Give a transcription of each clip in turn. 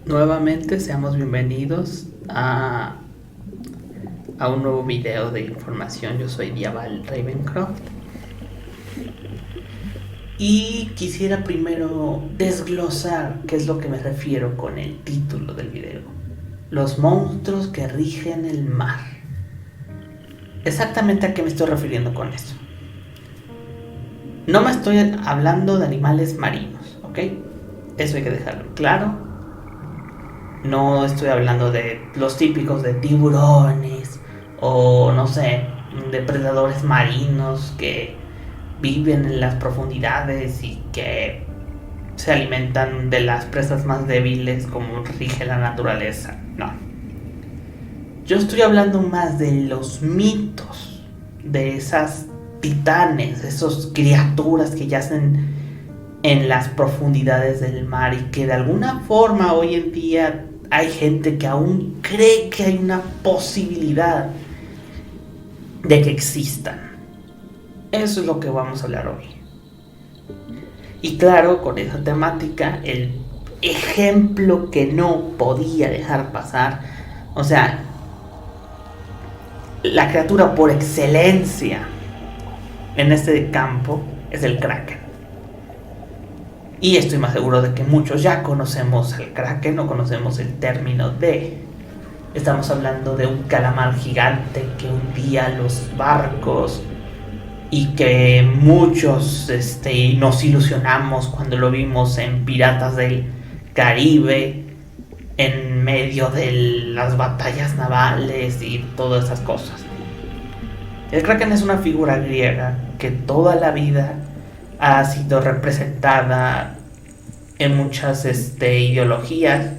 Nuevamente seamos bienvenidos a un nuevo video de información. Yo soy Diabal Ravencroft y quisiera primero desglosar qué es lo que me refiero con el título del video: los monstruos que rigen el mar. Exactamente a qué me estoy refiriendo con esto. No me estoy hablando de animales marinos, ¿ok? Eso hay que dejarlo claro. No estoy hablando de los típicos de tiburones o no sé, depredadores marinos que viven en las profundidades y que se alimentan de las presas más débiles como rige la naturaleza. No. Yo estoy hablando más de los mitos, de esas titanes, esas criaturas que yacen en las profundidades del mar y que de alguna forma hoy en día hay gente que aún cree que hay una posibilidad de que existan. Eso es lo que vamos a hablar hoy. Y claro, con esa temática, el ejemplo que no podía dejar pasar, o sea, la criatura por excelencia en este campo es el Kraken. Y estoy más seguro de que muchos ya conocemos al Kraken o conocemos el término de... Estamos hablando de un calamar gigante que hundía los barcos y que muchos nos ilusionamos cuando lo vimos en Piratas del Caribe, en medio de las batallas navales y todas esas cosas. El Kraken es una figura griega que toda la vida ha sido representada en muchas ideologías,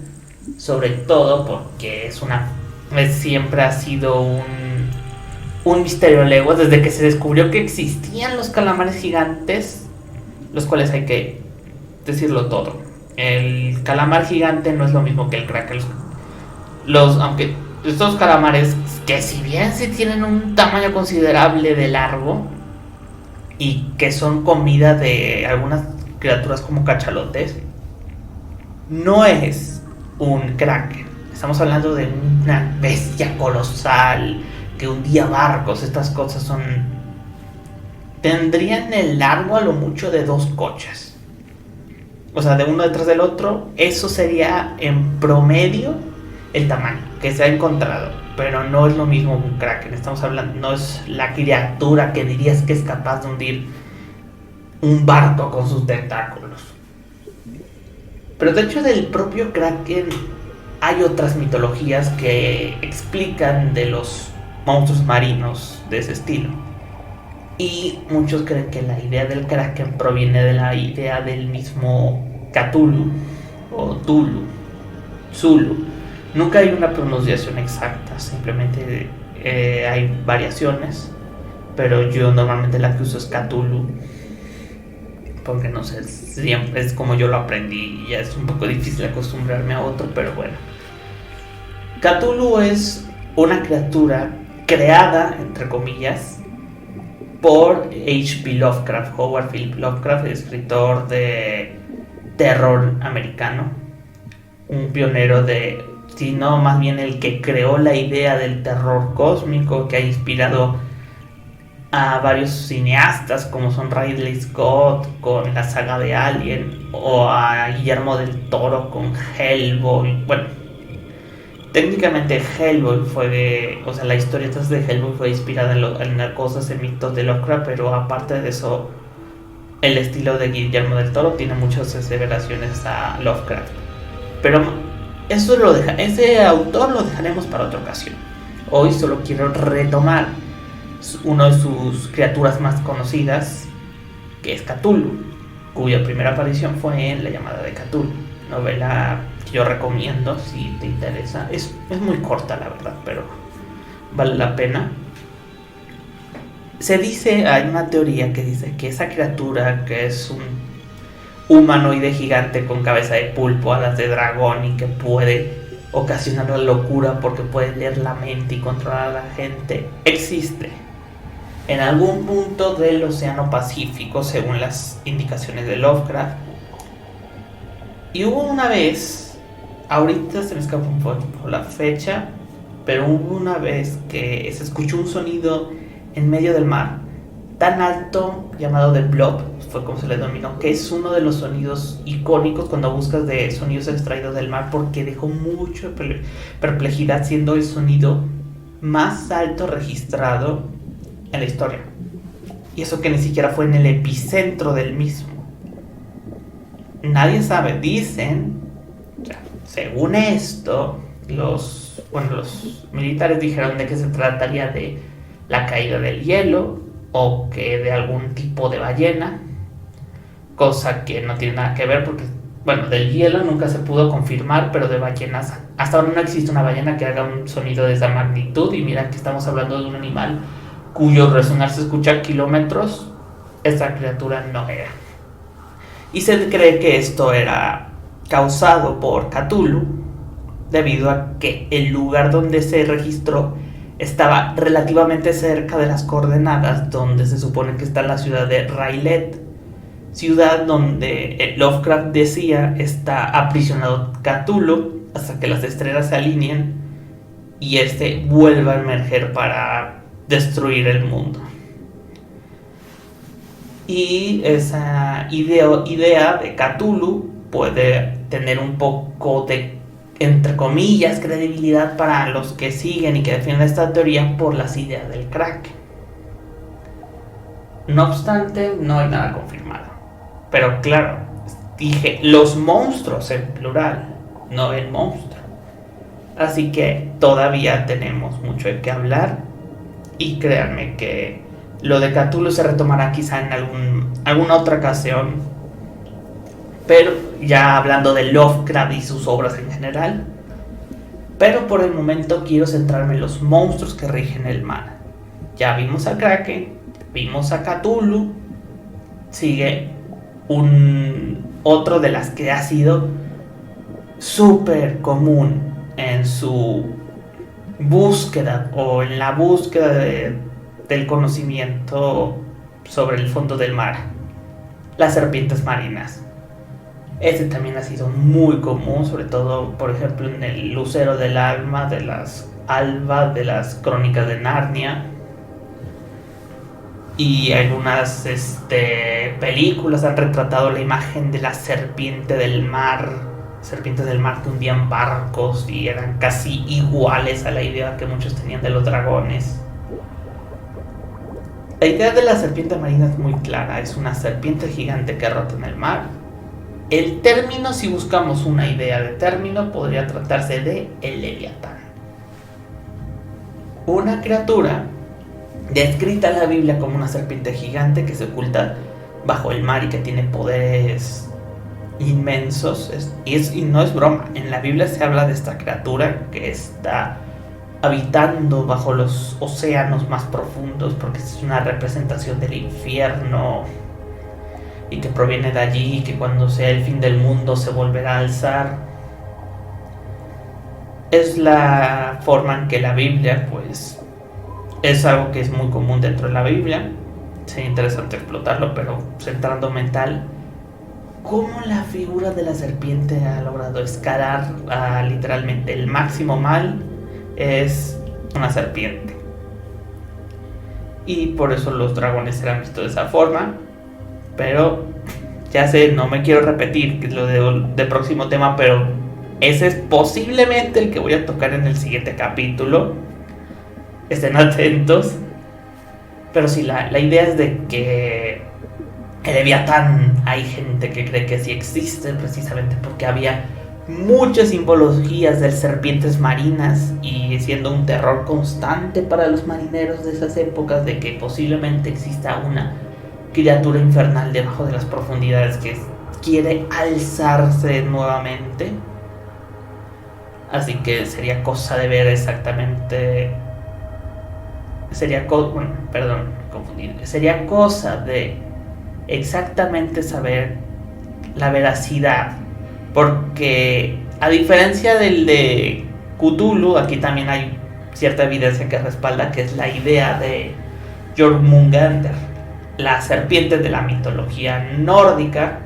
sobre todo porque siempre ha sido un misterio legua desde que se descubrió que existían los calamares gigantes, los cuales hay que decirlo todo. El calamar gigante no es lo mismo que el Kraken. Aunque estos calamares, que si bien sí tienen un tamaño considerable de largo y que son comida de algunas criaturas como cachalotes, no es un Kraken. Estamos hablando de una bestia colosal que hundía barcos. Estas cosas tendrían el largo a lo mucho de 2 coches. O sea, de uno detrás del otro. Eso sería en promedio el tamaño que se ha encontrado. Pero no es lo mismo un Kraken. Estamos hablando, no es la criatura que dirías que es capaz de hundir un barco con sus tentáculos. Pero de hecho del propio Kraken hay otras mitologías que explican de los monstruos marinos de ese estilo. Y muchos creen que la idea del Kraken proviene de la idea del mismo Cthulhu o Tulu, Zulu. Nunca hay una pronunciación exacta, simplemente hay variaciones, pero yo normalmente la que uso es Cthulhu, porque no sé, siempre es como yo lo aprendí y ya es un poco difícil acostumbrarme a otro, pero bueno. Cthulhu es una criatura creada, entre comillas, por H.P. Lovecraft, Howard Philip Lovecraft, escritor de terror americano, un pionero sino más bien el que creó la idea del terror cósmico, que ha inspirado a varios cineastas como son Ridley Scott con la saga de Alien, o a Guillermo del Toro con Hellboy. Bueno, técnicamente Hellboy la historia de Hellboy fue inspirada en cosas, en mitos de Lovecraft, pero aparte de eso, el estilo de Guillermo del Toro tiene muchas aseveraciones a Lovecraft. Pero ese autor lo dejaremos para otra ocasión. Hoy solo quiero retomar una de sus criaturas más conocidas, que es Cthulhu, cuya primera aparición fue en La llamada de Cthulhu, novela que yo recomiendo si te interesa. Es muy corta, la verdad, pero vale la pena. Hay una teoría que dice que esa criatura, que es un humanoide gigante con cabeza de pulpo, alas de dragón y que puede ocasionar la locura porque puede leer la mente y controlar a la gente, existe en algún punto del Océano Pacífico, según las indicaciones de Lovecraft. Y hubo una vez ahorita se me escapa un poco la fecha, pero hubo una vez que se escuchó un sonido en medio del mar tan alto, llamado The Blob, fue como se le denominó, que es uno de los sonidos icónicos cuando buscas de sonidos extraídos del mar, porque dejó mucho perplejidad, siendo el sonido más alto registrado en la historia. Y eso que ni siquiera fue en el epicentro del mismo. Nadie sabe, dicen, o sea, según esto, los militares dijeron de que se trataría de la caída del hielo o que de algún tipo de ballena, cosa que no tiene nada que ver porque, bueno, del hielo nunca se pudo confirmar, pero de ballenas, hasta ahora no existe una ballena que haga un sonido de esa magnitud, y mira que estamos hablando de un animal cuyo resonar se escucha a kilómetros. Esta criatura no era. Y se cree que esto era causado por Cthulhu, debido a que el lugar donde se registró estaba relativamente cerca de las coordenadas donde se supone que está la ciudad de Rayleigh, ciudad donde Lovecraft decía está aprisionado Cthulhu hasta que las estrellas se alineen y este vuelva a emerger para destruir el mundo. Y esa idea de Cthulhu puede tener un poco de, entre comillas, credibilidad para los que siguen y que defienden esta teoría por las ideas del Kraken. No obstante, no hay nada confirmado. Pero claro, dije los monstruos en plural, no el monstruo. Así que todavía tenemos mucho de qué hablar. Y créanme que lo de Cthulhu se retomará quizá en alguna otra ocasión. Pero ya hablando de Lovecraft y sus obras en general. Pero por el momento quiero centrarme en los monstruos que rigen el mar. Ya vimos a Kraken, vimos a Cthulhu. Sigue otro de las que ha sido súper común en su búsqueda o en la búsqueda del conocimiento sobre el fondo del mar: las serpientes marinas. Este también ha sido muy común, sobre todo, por ejemplo, en el Lucero del Alma, de las Alba, de las Crónicas de Narnia. Y algunas películas han retratado la imagen de la serpiente del mar. Serpientes del mar que hundían barcos y eran casi iguales a la idea que muchos tenían de los dragones. La idea de la serpiente marina es muy clara: es una serpiente gigante que rota en el mar. El término, si buscamos una idea de término, podría tratarse de el Leviatán. Una criatura descrita en la Biblia como una serpiente gigante que se oculta bajo el mar y que tiene poderes inmensos. Y no es broma, en la Biblia se habla de esta criatura que está habitando bajo los océanos más profundos, porque es una representación del infierno y que proviene de allí, y que cuando sea el fin del mundo se volverá a alzar. Es la forma en que la Biblia, pues, es algo que es muy común dentro de la Biblia. Sería interesante explotarlo, pero centrándome en tal, cómo la figura de la serpiente ha logrado escalar a literalmente el máximo mal. Es una serpiente, y por eso los dragones serán vistos de esa forma. Pero ya sé, no me quiero repetir, que es lo de próximo tema, pero ese es posiblemente el que voy a tocar en el siguiente capítulo. Estén atentos. Pero sí, la idea es de que el Leviatán, hay gente que cree que sí existe, precisamente porque había muchas simbologías de serpientes marinas, y siendo un terror constante para los marineros de esas épocas de que posiblemente exista una criatura infernal debajo de las profundidades que quiere alzarse nuevamente. Así que sería cosa de ver exactamente. Sería cosa de exactamente saber la veracidad. Porque a diferencia del de Cthulhu, aquí también hay cierta evidencia que respalda, que es la idea de Jormungandr, la serpiente de la mitología nórdica,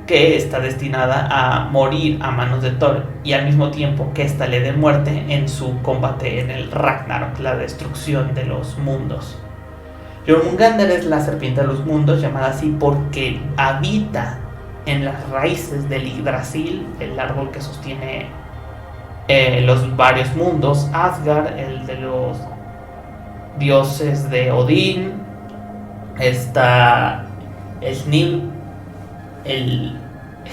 que está destinada a morir a manos de Thor y al mismo tiempo que ésta le dé muerte en su combate en el Ragnarok, la destrucción de los mundos. Jormungandr es la serpiente de los mundos, llamada así porque habita en las raíces del Yggdrasil, el árbol que sostiene los varios mundos. Asgard, el de los dioses de Odín, está Snil, el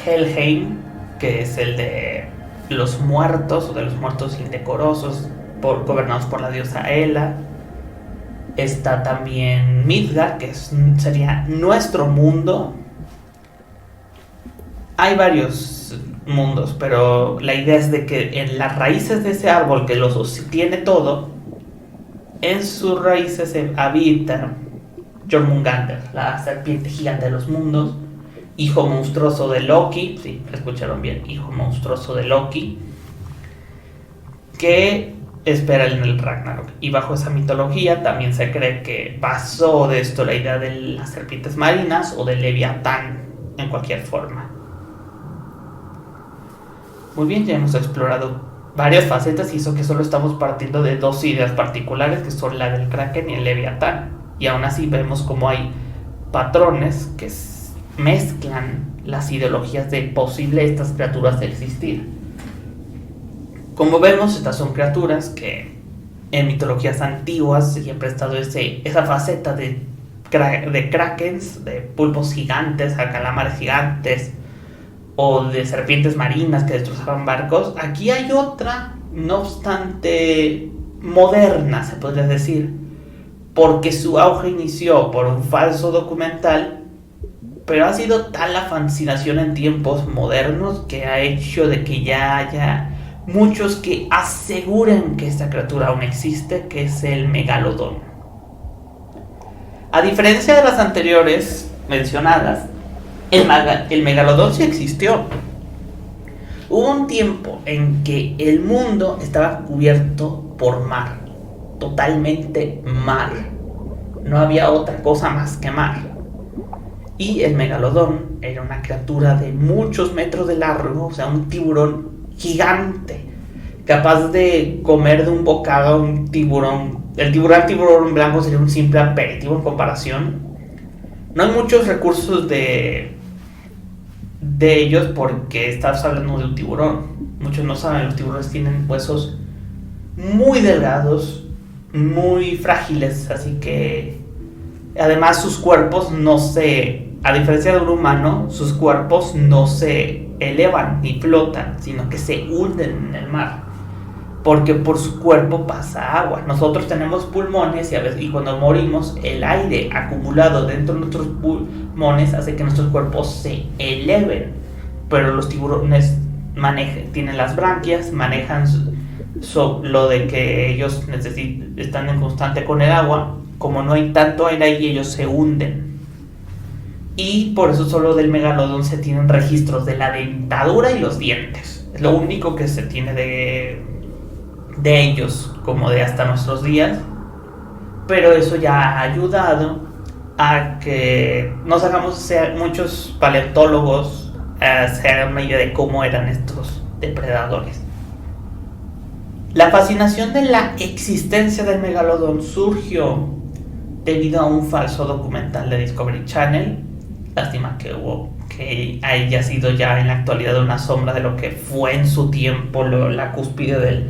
Helheim, que es el de los muertos, o de los muertos indecorosos, gobernados por la diosa Hela. Está también Midgard, que sería nuestro mundo. Hay varios mundos, pero la idea es de que en las raíces de ese árbol que lo sostiene todo, en sus raíces habita Jormungandr, la serpiente gigante de los mundos, hijo monstruoso de Loki. Sí, escucharon bien, hijo monstruoso de Loki, que espera en el Ragnarok. Y bajo esa mitología también se cree que pasó de esto la idea de las serpientes marinas o del Leviatán en cualquier forma. Muy bien, ya hemos explorado varias facetas y eso que solo estamos partiendo de dos ideas particulares, que son la del Kraken y el Leviatán. Y aún así vemos como hay patrones que mezclan las ideologías de posible estas criaturas de existir. Como vemos, estas son criaturas que en mitologías antiguas siempre ha estado esa faceta de krakens, de pulpos gigantes, calamares gigantes o de serpientes marinas que destrozaban barcos. Aquí hay otra, no obstante moderna, se podría decir, porque su auge inició por un falso documental, pero ha sido tal la fascinación en tiempos modernos que ha hecho de que ya haya muchos que aseguren que esta criatura aún existe, que es el megalodón. A diferencia de las anteriores mencionadas, el megalodón sí existió. Hubo un tiempo en que el mundo estaba cubierto por mar, totalmente mar. No había otra cosa más que mar. Y el megalodón era una criatura de muchos metros de largo, o sea, un tiburón gigante, capaz de comer de un bocado a un tiburón. El tiburón blanco sería un simple aperitivo en comparación. No hay muchos recursos de ellos porque estás hablando de un tiburón. Muchos no saben, los tiburones tienen huesos muy delgados, muy frágiles, así que además sus cuerpos a diferencia de un humano, sus cuerpos no se elevan ni flotan, sino que se hunden en el mar, porque por su cuerpo pasa agua. Nosotros tenemos pulmones y cuando morimos, el aire acumulado dentro de nuestros pulmones hace que nuestros cuerpos se eleven, pero los tiburones tienen las branquias, manejan lo de que ellos están en constante con el agua. Como no hay tanto aire ahí, ellos se hunden. Y por eso solo del megalodón se tienen registros de la dentadura y los dientes. Es lo único que se tiene de ellos, como de hasta nuestros días. Pero eso ya ha ayudado a que nos hagamos muchos paleontólogos se hagan una idea de cómo eran estos depredadores. La fascinación de la existencia del megalodón surgió debido a un falso documental de Discovery Channel. Lástima que haya sido ya en la actualidad una sombra de lo que fue en su tiempo la cúspide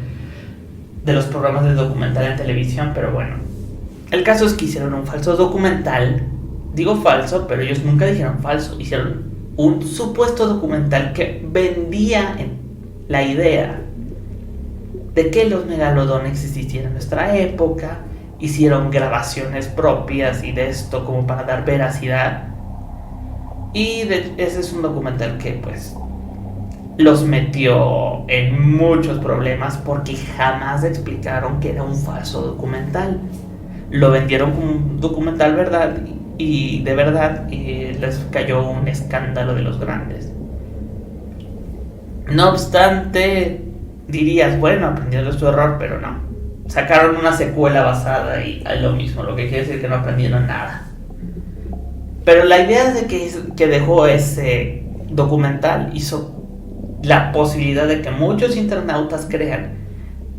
de los programas de documental en televisión, pero bueno. El caso es que hicieron un falso documental. Digo falso, pero ellos nunca dijeron falso. Hicieron un supuesto documental que vendía la idea de que los megalodones existían en nuestra época. Hicieron grabaciones propias y de esto como para dar veracidad. Y ese es un documental que pues los metió en muchos problemas porque jamás explicaron que era un falso documental. Lo vendieron como un documental verdad y de verdad les cayó un escándalo de los grandes. No obstante, dirías, bueno, aprendieron de su error, pero no. Sacaron una secuela basada y es lo mismo, lo que quiere decir que no aprendieron nada. Pero la idea de que dejó ese documental hizo la posibilidad de que muchos internautas crean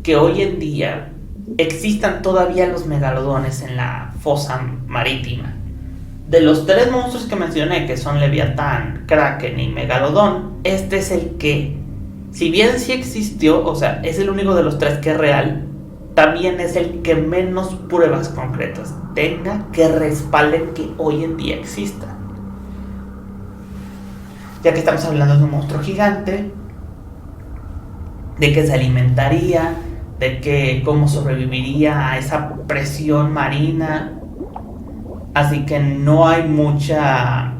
que hoy en día existan todavía los megalodones en la fosa marítima. De los 3 monstruos que mencioné, que son Leviatán, Kraken y Megalodón, este es el que, si bien sí existió, o sea, es el único de los 3 que es real, también es el que menos pruebas concretas tenga que respalden que hoy en día exista. Ya que estamos hablando de un monstruo gigante, de que se alimentaría, de que cómo sobreviviría a esa presión marina. Así que no hay mucha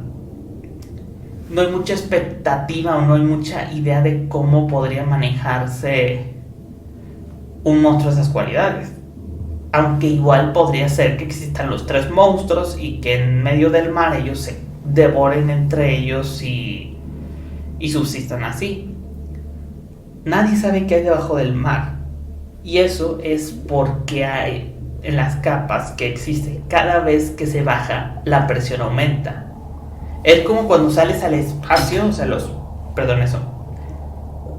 expectativa o no hay mucha idea de cómo podría manejarse un monstruo de esas cualidades. Aunque igual podría ser que existan los 3 monstruos y que en medio del mar ellos se devoren entre ellos y subsistan así. Nadie sabe qué hay debajo del mar. Y eso es porque hay en las capas que existen, cada vez que se baja, la presión aumenta. Es como cuando sales al espacio, o sea,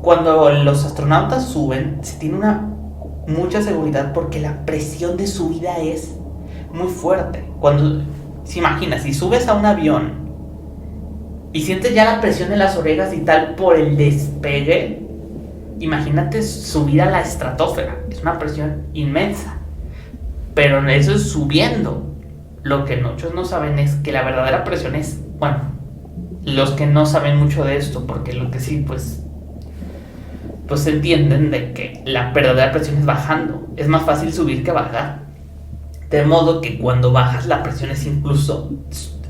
cuando los astronautas suben, se tiene mucha seguridad porque la presión de subida es muy fuerte. Se imagina, si subes a un avión y sientes ya la presión en las orejas y tal por el despegue, imagínate subir a la estratosfera, es una presión inmensa. Pero eso es subiendo. Lo que muchos no saben es que la verdadera presión es, bueno, los que no saben mucho de esto, porque lo que sí, pues entienden de que la verdadera presión es bajando. Es más fácil subir que bajar. De modo que cuando bajas la presión es incluso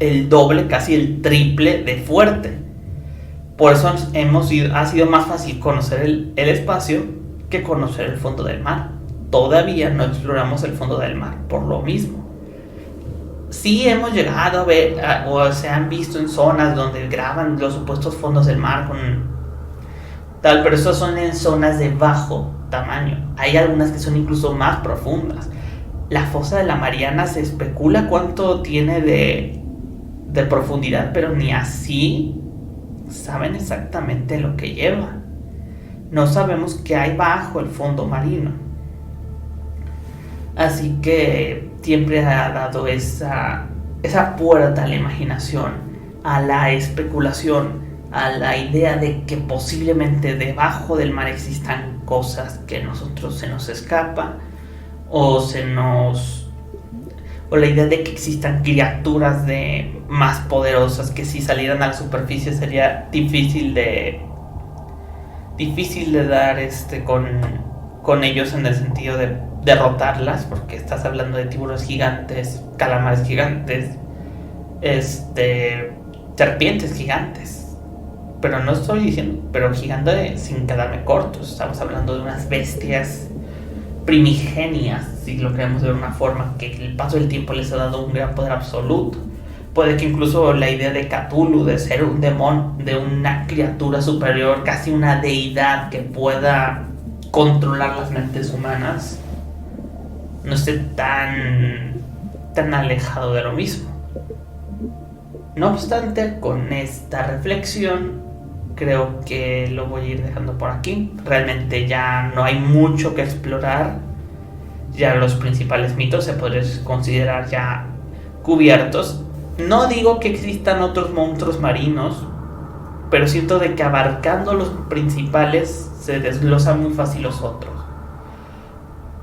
el doble, casi el triple de fuerte. Por eso ha sido más fácil conocer el espacio que conocer el fondo del mar. Todavía no exploramos el fondo del mar por lo mismo. Sí hemos llegado a ver o se han visto en zonas donde graban los supuestos fondos del mar con tal, pero esas son en zonas de bajo tamaño. Hay algunas que son incluso más profundas. La fosa de la Mariana se especula cuánto tiene de profundidad, pero ni así saben exactamente lo que lleva. No sabemos qué hay bajo el fondo marino. Así que siempre ha dado esa puerta a la imaginación, a la especulación, a la idea de que posiblemente debajo del mar existan cosas que a nosotros se nos escapa, o la idea de que existan criaturas más poderosas que si salieran a la superficie sería difícil de dar con ellos, en el sentido de derrotarlas, porque estás hablando de tiburones gigantes, calamares gigantes, serpientes gigantes. Pero no estoy diciendo, pero gigante sin quedarme cortos. Estamos hablando de unas bestias primigenias, si lo queremos ver de una forma, que el paso del tiempo les ha dado un gran poder absoluto. Puede que incluso la idea de Cthulhu, de ser un demonio, de una criatura superior, casi una deidad que pueda controlar las mentes humanas, no esté tan alejado de lo mismo. No obstante, con esta reflexión creo que lo voy a ir dejando por aquí. Realmente ya no hay mucho que explorar. Ya los principales mitos se podrían considerar ya cubiertos. No digo que existan otros monstruos marinos, pero siento de que abarcando los principales se desglosan muy fácil los otros.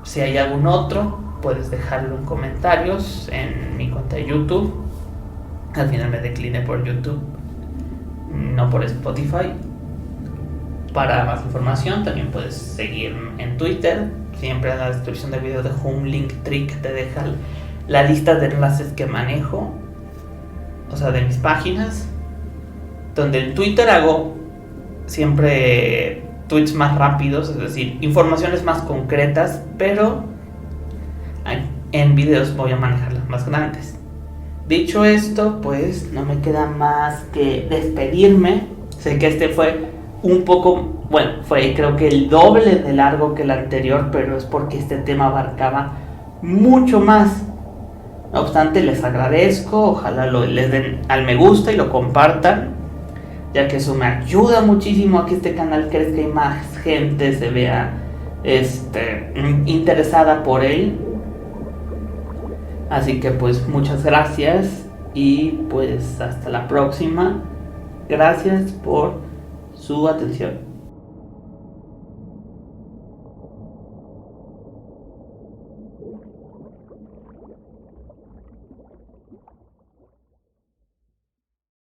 Si hay algún otro, puedes dejarlo en comentarios en mi cuenta de YouTube. Al final me decliné por YouTube, no por Spotify. Para más información también puedes seguirme en Twitter. Siempre en la descripción del video dejo un link trick que te deja la lista de enlaces que manejo, o sea, de mis páginas. Donde en Twitter hago siempre tweets más rápidos, es decir, informaciones más concretas, pero en videos voy a manejar las más grandes. Dicho esto, pues no me queda más que despedirme. Sé que este fue un poco, bueno, fue creo que el doble de largo que el anterior, pero es porque este tema abarcaba mucho más. No obstante, les agradezco, ojalá les den al me gusta y lo compartan, ya que eso me ayuda muchísimo a que este canal crezca y más gente se vea interesada por él. Así que pues muchas gracias y pues hasta la próxima. Gracias por su atención.